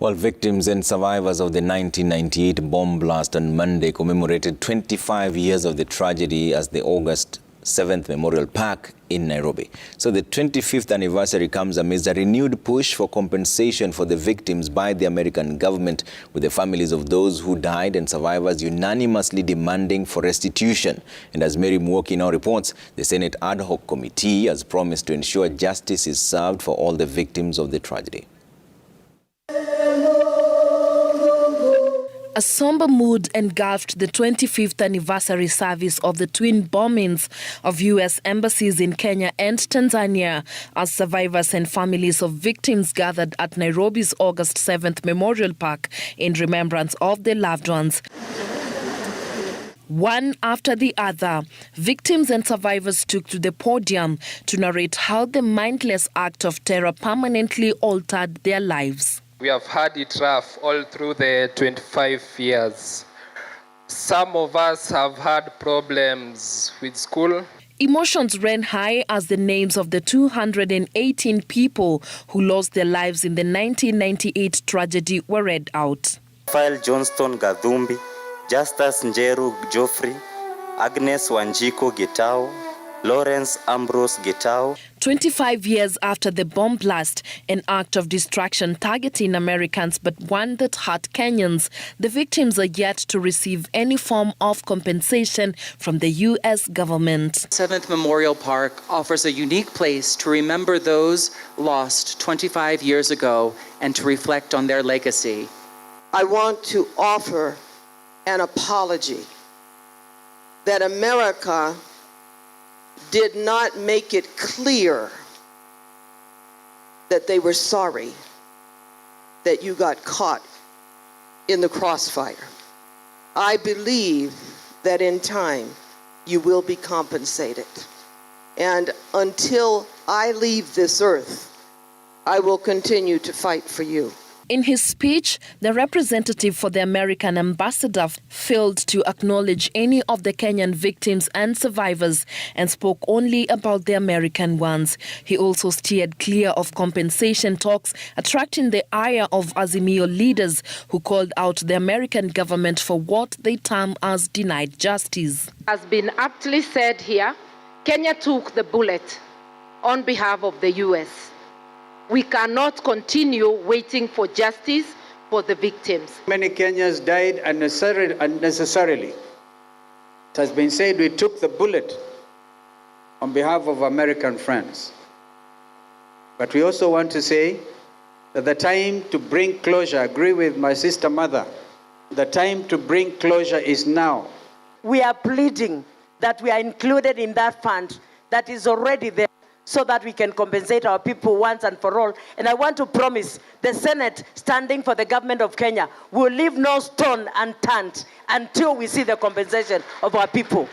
Well, victims and survivors of the 1998 bomb blast on Monday commemorated 25 years of the tragedy as the August 7th Memorial Park in Nairobi. So the 25th anniversary comes amidst a renewed push for compensation for the victims by the American government, with the families of those who died and survivors unanimously demanding for restitution. And as Mary Mwoki now reports, the Senate ad hoc committee has promised to ensure justice is served for all the victims of the tragedy. A somber mood engulfed the 25th anniversary service of the twin bombings of U.S. embassies in Kenya and Tanzania, as survivors and families of victims gathered at Nairobi's August 7th Memorial Park in remembrance of their loved ones. One after the other, victims and survivors took to the podium to narrate how the mindless act of terror permanently altered their lives. We have had it rough all through the 25 years. Some of us have had problems with school. Emotions ran high as the names of the 218 people who lost their lives in the 1998 tragedy were read out. Rafael Johnston Gadhumbi, Justus Njeru Geoffrey, Agnes Wanjiko Gitao, Lawrence Ambrose Gitao. 25 years after the bomb blast, an act of destruction targeting Americans but one that hurt Kenyans, the victims are yet to receive any form of compensation from the U.S. government. 7th Memorial Park offers a unique place to remember those lost 25 years ago and to reflect on their legacy. I want to offer an apology that America did not make it clear that they were sorry that you got caught in the crossfire. I believe that in time you will be compensated. And until I leave this earth, I will continue to fight for you. In his speech, the representative for the American ambassador failed to acknowledge any of the Kenyan victims and survivors and spoke only about the American ones. He also steered clear of compensation talks, attracting the ire of Azimio leaders who called out the American government for what they term as denied justice. Has been aptly said here, Kenya took the bullet on behalf of the U.S. We cannot continue waiting for justice for the victims. Many Kenyans died unnecessarily. It has been said we took the bullet on behalf of American friends. But we also want to say that the time to bring closure, I agree with my sister mother, the time to bring closure is now. We are pleading that we are included in that fund that is already there, so that we can compensate our people once and for all. And I want to promise the Senate, standing for the government of Kenya, will leave no stone unturned until we see the compensation of our people.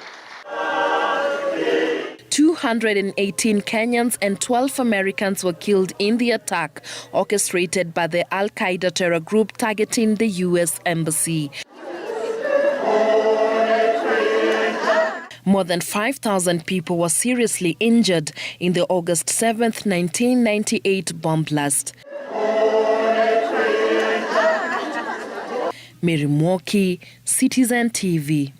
218 Kenyans and 12 Americans were killed in the attack orchestrated by the Al-Qaeda terror group targeting the U.S. Embassy. More than 5,000 people were seriously injured in the August 7th, 1998 bomb blast. Mary Mwoki, Citizen TV.